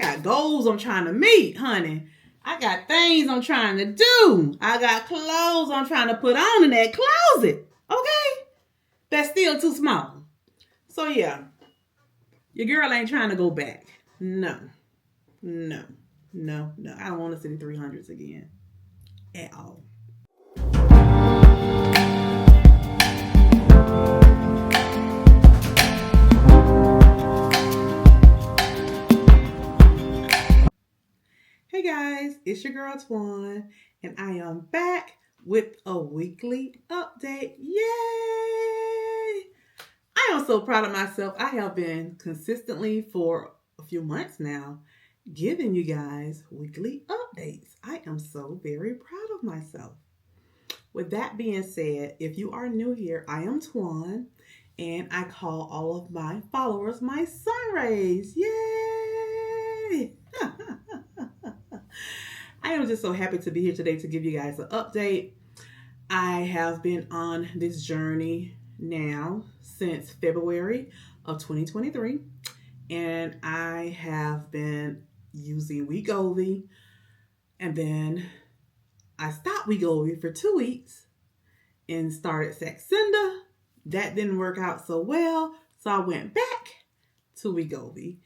got goals I'm trying to meet, honey. I got things I'm trying to do. I got clothes I'm trying to put on in that closet. Okay? That's still too small. So yeah, your girl ain't trying to go back. No. I don't want to see the 300s again. At all. Hey guys, it's your girl Twan, and I am back with a weekly update. Yay! I am so proud of myself. I have been consistently for a few months now giving you guys weekly updates. I am so very proud of myself. With that being said, if you are new here, I am Twan, and I call all of my followers my sun rays. Yay! I am just so happy to be here today to give you guys an update. I have been on this journey now since February of 2023, and I have been using Wegovy, and then I stopped Wegovy for 2 weeks and started Saxenda. That didn't work out so well, so I went back to Wegovy.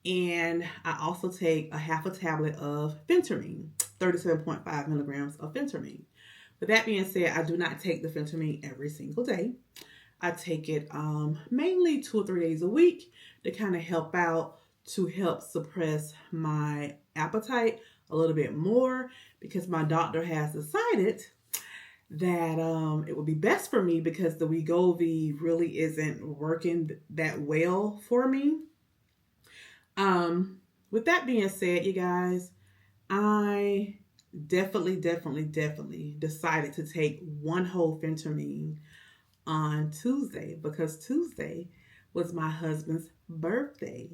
And I also take a half a tablet of phentermine, 37.5 milligrams of phentermine. With that being said, I do not take the phentermine every single day. I take it mainly 2 or 3 days a week to kind of help out, to help suppress my appetite a little bit more, because my doctor has decided that it would be best for me because the Wegovy really isn't working that well for me. With that being said, you guys, I definitely decided to take one whole phentermine on Tuesday, because Tuesday was my husband's birthday.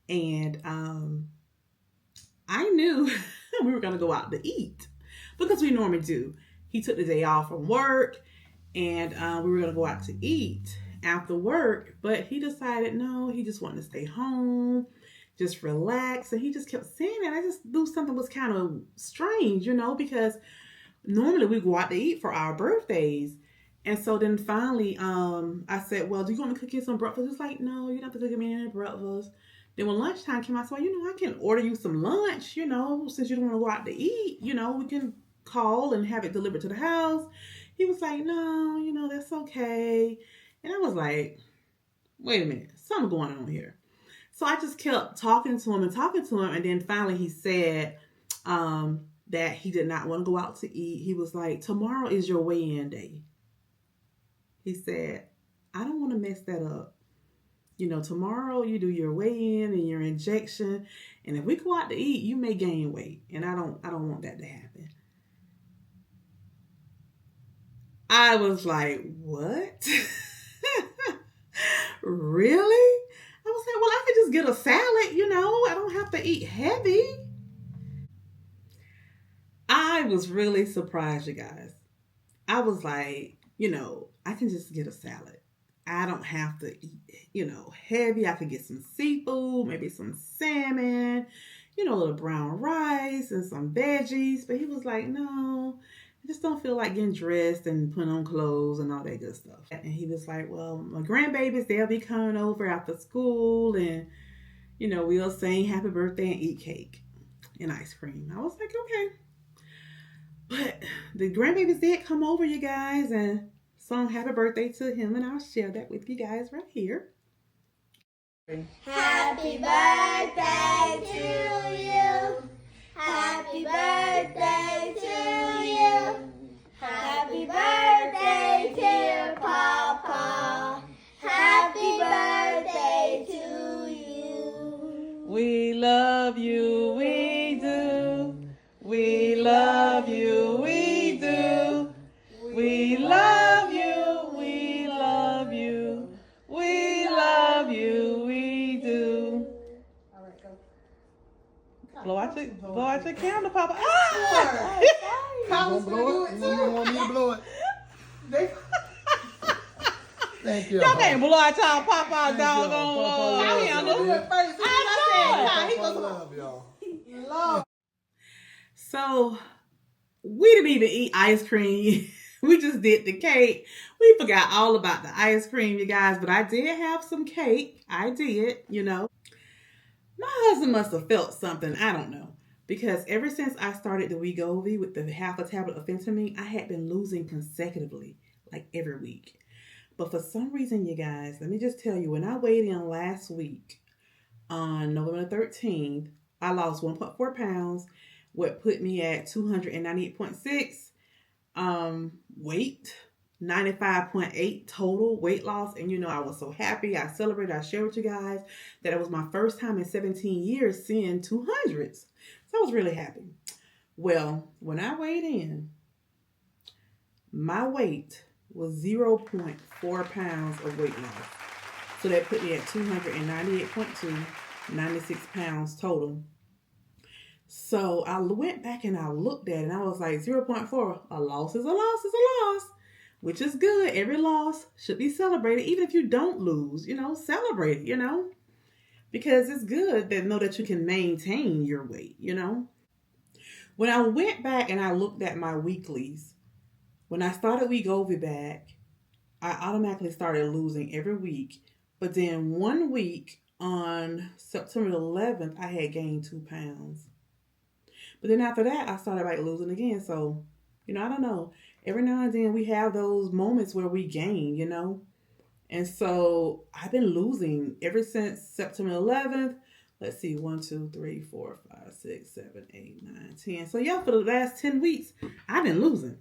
And I knew we were going to go out to eat, because we normally do. He took the day off from work, and we were going to go out to eat after work, but he decided no, he just wanted to stay home, just relax. And he just kept saying that. I just knew something was kind of strange, because normally we go out to eat for our birthdays. And so then finally, I said, well, do you want me to cook you some breakfast? He was like, no, you don't have to cook me any breakfast. Then when lunchtime came, I said, well, I can order you some lunch, since you don't want to go out to eat, we can call and have it delivered to the house. He was like, no, that's okay. And I was like, wait a minute, something going on here. So I just kept talking to him. And then finally he said that he did not want to go out to eat. He was like, tomorrow is your weigh-in day. He said, I don't want to mess that up. Tomorrow you do your weigh-in and your injection. And if we go out to eat, you may gain weight. And I don't want that to happen. I was like, what? Really? I was like, well, I could just get a salad, I don't have to eat heavy. I was really surprised, you guys. I was like, I can just get a salad. I don't have to eat, heavy. I could get some seafood, maybe some salmon, a little brown rice and some veggies. But he was like, no, I just don't feel like getting dressed and putting on clothes and all that good stuff. And he was like, well, my grandbabies, they'll be coming over after school, and, we'll sing happy birthday and eat cake and ice cream. I was like, okay. But the grandbabies did come over, you guys, and sung happy birthday to him, and I'll share that with you guys right here. Happy birthday to you. Happy birthday to you. Happy birthday, dear Papa. Happy birthday to you. We love you, we do. We love you, we do. We love you, we love you. We love you, we do. All right, go. Blow out your candle, Papa. Ah! You gonna blow it? You want me to blow it? Thank you. Y'all can't blow out y'all Papa's doggone candle. I I know. He goes, love y'all. Love. So we didn't even eat ice cream. We just did the cake. We forgot all about the ice cream, you guys, but I did have some cake. I did, you know. My husband must have felt something. I don't know. Because ever since I started the Wegovy with the half a tablet of phentermine, I had been losing consecutively, like every week. But for some reason, you guys, let me just tell you, when I weighed in last week on November 13th, I lost 1.4 pounds, what put me at 298.6 weight, 95.8 total weight loss. And you know, I was so happy. I celebrated. I shared with you guys that it was my first time in 17 years seeing 200s. So I was really happy. Well, when I weighed in, my weight was 0.4 pounds of weight loss. So that put me at 298.2, 96 pounds total. So I went back and I looked at it and I was like, 0.4, a loss is a loss is a loss, which is good. Every loss should be celebrated. Even if you don't lose, you know, celebrate it, you know, because it's good to know that you can maintain your weight, you know. When I went back and I looked at my weeklies, when I started Wegovy back, I automatically started losing every week. But then one week on September 11th, I had gained 2 pounds. But then after that, I started like losing again. So, you know, I don't know. Every now and then we have those moments where we gain, you know. And so I've been losing ever since September 11th. Let's see, 1, 2, 3, 4, 5, 6, 7, 8, 9, 10. So yeah, for the last 10 weeks, I've been losing.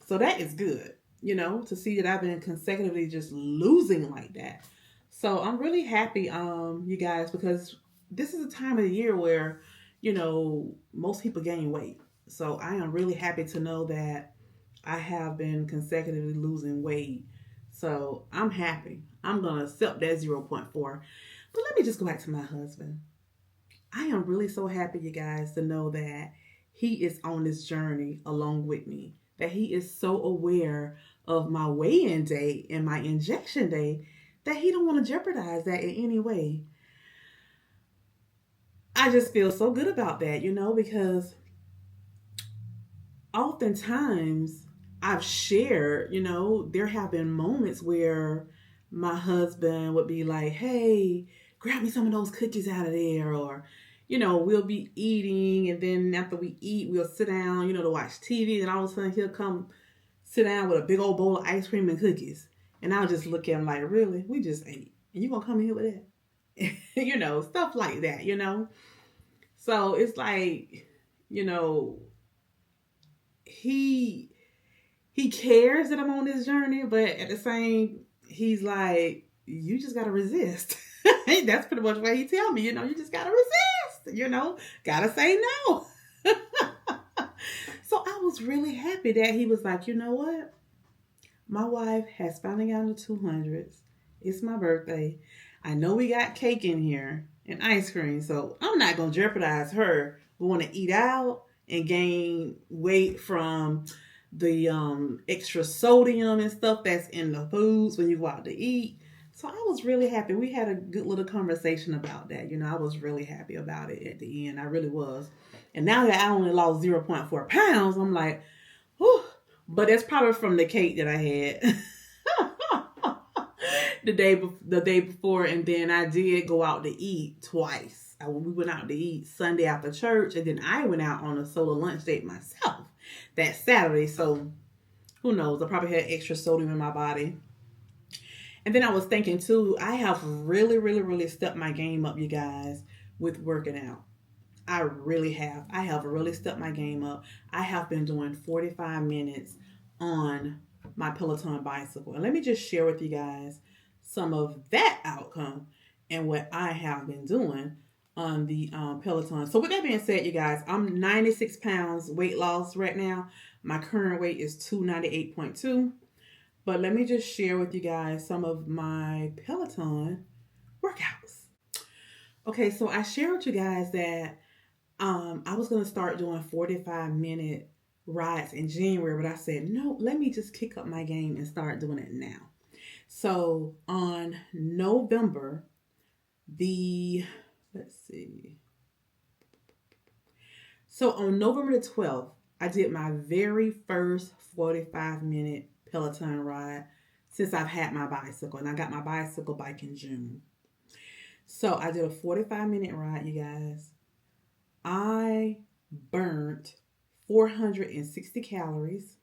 So that is good, you know, to see that I've been consecutively just losing like that. So I'm really happy, you guys, because this is a time of the year where, you know, most people gain weight. So I am really happy to know that I have been consecutively losing weight. So I'm happy. I'm going to accept that 0.4. But let me just go back to my husband. I am really so happy, you guys, to know that he is on this journey along with me. That he is so aware of my weigh-in day and my injection day that he don't want to jeopardize that in any way. I just feel so good about that, you know, because oftentimes I've shared, you know, there have been moments where my husband would be like, hey, grab me some of those cookies out of there. Or, you know, we'll be eating and then after we eat, we'll sit down, you know, to watch TV. And all of a sudden he'll come sit down with a big old bowl of ice cream and cookies. And I'll just look at him like, really? We just ate. And you gonna come in here with that? You know, stuff like that, you know? So it's like, you know, he cares that I'm on this journey, but at the same, he's like, you just gotta resist. That's pretty much what he tell me, you know, you just gotta resist, you know, gotta say no. So I was really happy that he was like, you know what? My wife has finally gotten to 200s. It's my birthday. I know we got cake in here and ice cream, so I'm not going to jeopardize her going to eat out and gain weight from the extra sodium and stuff that's in the foods when you go out to eat. So I was really happy. We had a good little conversation about that. You know, I was really happy about it at the end. I really was. And now that I only lost 0.4 pounds, I'm like, whew. But that's probably from the cake that I had the day before. And then I did go out to eat twice. We went out to eat Sunday after church. And then I went out on a solo lunch date myself that Saturday. So who knows? I probably had extra sodium in my body. And then I was thinking too, I have really, really, really stepped my game up, you guys, with working out. I really have. I have really stepped my game up. I have been doing 45 minutes on my Peloton bicycle. And let me just share with you guys some of that outcome and what I have been doing on the Peloton. So with that being said, you guys, I'm 96 pounds weight loss right now. My current weight is 298.2. But let me just share with you guys some of my Peloton workouts. Okay, so I shared with you guys that I was going to start doing 45-minute rides in January, but I said, no, let me just kick up my game and start doing it now. So on November, let's see, So on November the 12th, I did my very first 45-minute Peloton ride since I've had my bicycle. And I got my bicycle back in June. So I did a 45-minute ride, you guys. I burnt 460 calories.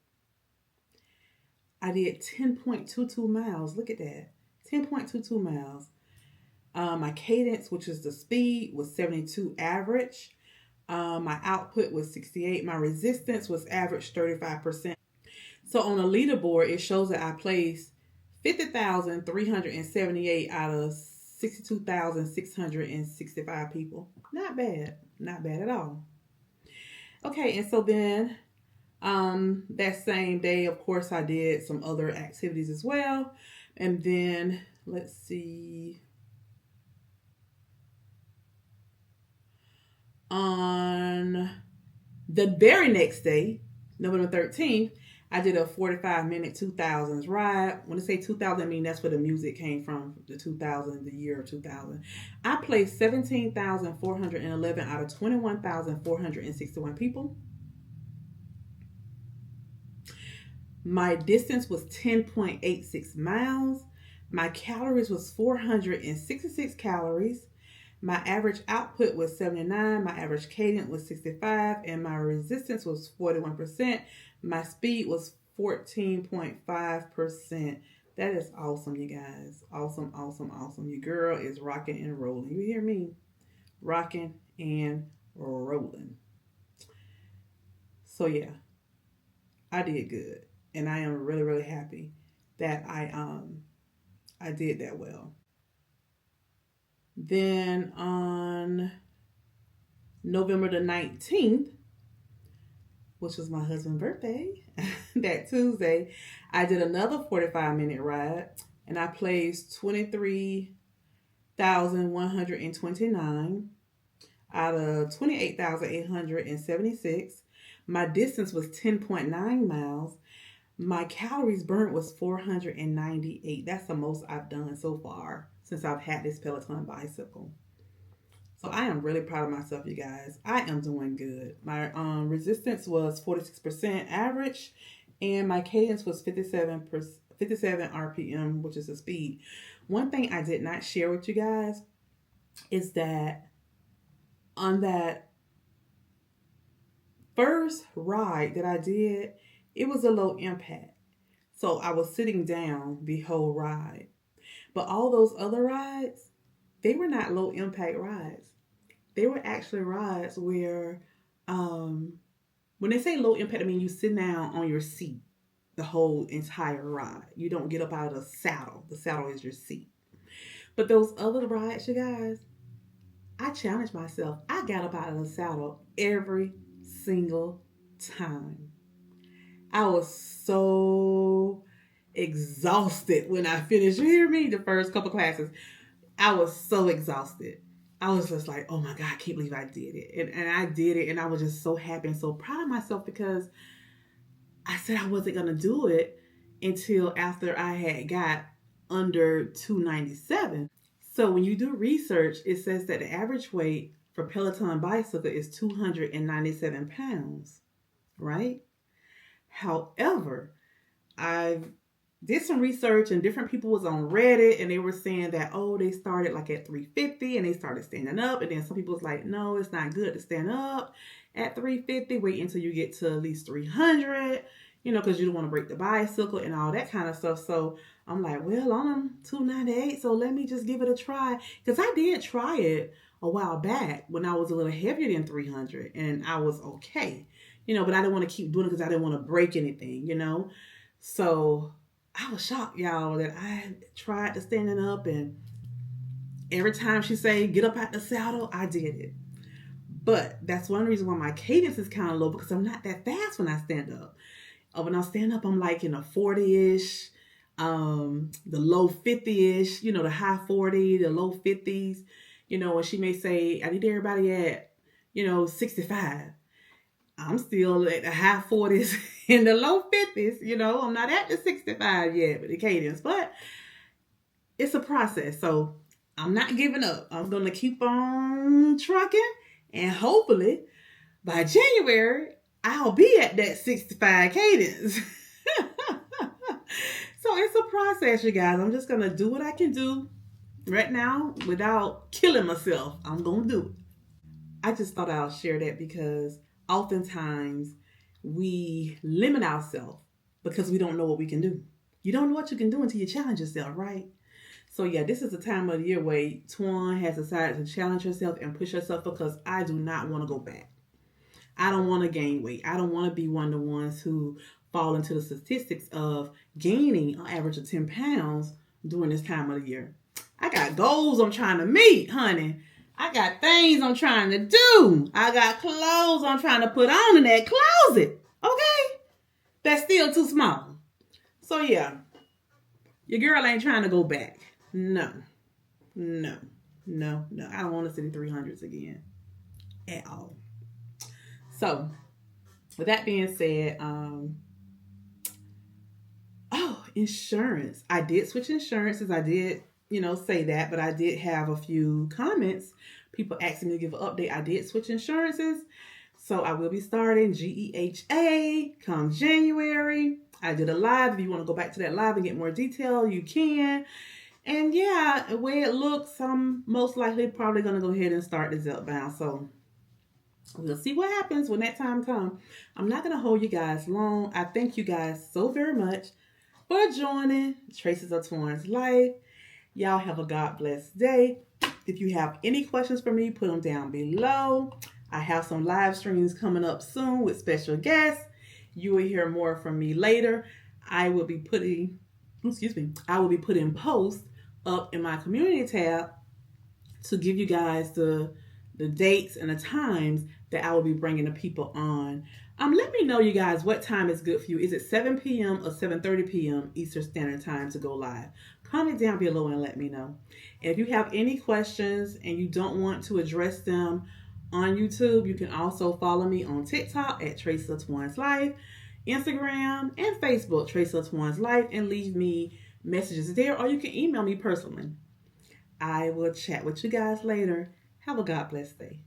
I did 10.22 miles. Look at that. 10.22 miles. My cadence, which is the speed, was 72 average. My output was 68. My resistance was average 35%. So on a leaderboard, it shows that I placed 50,378 out of 62,665 people. Not bad. Not bad at all. Okay, and so then that same day, of course, I did some other activities as well. And then, let's see. On the very next day, November 13th, I did a 45-minute 2000s ride. When I say 2000, I mean that's where the music came from, the 2000, the year of 2000. I placed 17,411 out of 21,461 people. My distance was 10.86 miles. My calories was 466 calories. My average output was 79. My average cadence was 65. And my resistance was 41%. My speed was 14.5%. That is awesome, you guys. Awesome, awesome, awesome. Your girl is rocking and rolling. You hear me? Rocking and rolling. So yeah, I did good. And I am really, really happy that I did that well. Then on November the 19th, which was my husband's birthday, that Tuesday, I did another 45-minute ride, and I placed 23,129 out of 28,876. My distance was 10.9 miles. My calories burnt was 498. That's the most I've done so far since I've had this Peloton bicycle. So I am really proud of myself, you guys. I am doing good. My resistance was 46% average, and my cadence was 57 RPM, which is the speed. One thing I did not share with you guys is that on that first ride that I did, it was a low impact. So I was sitting down the whole ride. But all those other rides, they were not low impact rides. They were actually rides where, when they say low impact, I mean you sit down on your seat the whole entire ride. You don't get up out of the saddle. The saddle is your seat. But those other rides, you guys, I challenged myself. I got up out of the saddle every single time. I was so exhausted when I finished. You hear me? The first couple classes, I was so exhausted. I was just like, oh my God, I can't believe I did it. And I did it, and I was just so happy and so proud of myself because I said I wasn't going to do it until after I had got under 297. So when you do research, it says that the average weight for Peloton bicycle is 297 pounds, right? However, I did some research and different people was on Reddit and they were saying that, oh, they started like at 350 and they started standing up. And then some people was like, no, it's not good to stand up at 350. Wait until you get to at least 300, because you don't want to break the bicycle and all that kind of stuff. So I'm like, well, I'm 298, so let me just give it a try. Because I did try it a while back when I was a little heavier than 300 and I was okay, but I didn't want to keep doing it because I didn't want to break anything, So I was shocked, y'all, that I tried to standing up, and every time she say, get up out the saddle, I did it. But that's one reason why my cadence is kind of low, because I'm not that fast when I stand up. When I stand up, I'm like in a 40-ish, the low 50-ish, the high 40, the low 50s, and she may say, I need everybody at, 65. I'm still at the high 40s and the low 50s, I'm not at the 65 yet with the cadence, but it's a process. So I'm not giving up. I'm going to keep on trucking, and hopefully by January, I'll be at that 65 cadence. So it's a process, you guys. I'm just going to do what I can do right now without killing myself. I'm going to do it. I just thought I'll share that because oftentimes we limit ourselves because we don't know what we can do. You don't know what you can do until you challenge yourself, right? So yeah, this is the time of the year where Twan has decided to challenge herself and push herself because I do not want to go back. I don't want to gain weight. I don't want to be one of the ones who fall into the statistics of gaining an average of 10 pounds during this time of the year. I got goals I'm trying to meet, honey. I got things I'm trying to do. I got clothes I'm trying to put on in that closet. Okay? That's still too small. So yeah, your girl ain't trying to go back. No. I don't want to sit in 300s again at all. So, with that being said, insurance. I did switch insurances. I did, say that, but I did have a few comments. People asking me to give an update. I did switch insurances. So I will be starting GEHA come January. I did a live. If you want to go back to that live and get more detail, you can. And yeah, the way it looks, I'm most likely probably going to go ahead and start the Zepbound. So we'll see what happens when that time comes. I'm not going to hold you guys long. I thank you guys so very much for joining Traces of Twaun's Life. Y'all have a God blessed day. If you have any questions for me, put them down below. I have some live streams coming up soon with special guests. You will hear more from me later. I will be putting posts up in my community tab to give you guys the dates and the times that I will be bringing the people on. Let me know, you guys, what time is good for you. Is it 7 p.m. or 7:30 p.m. Eastern Standard Time to go live? Comment down below and let me know. And if you have any questions and you don't want to address them on YouTube, you can also follow me on TikTok at Traces of Twaun's Life, Instagram and Facebook, Traces of Twaun's Life, and leave me messages there, or you can email me personally. I will chat with you guys later. Have a God bless day.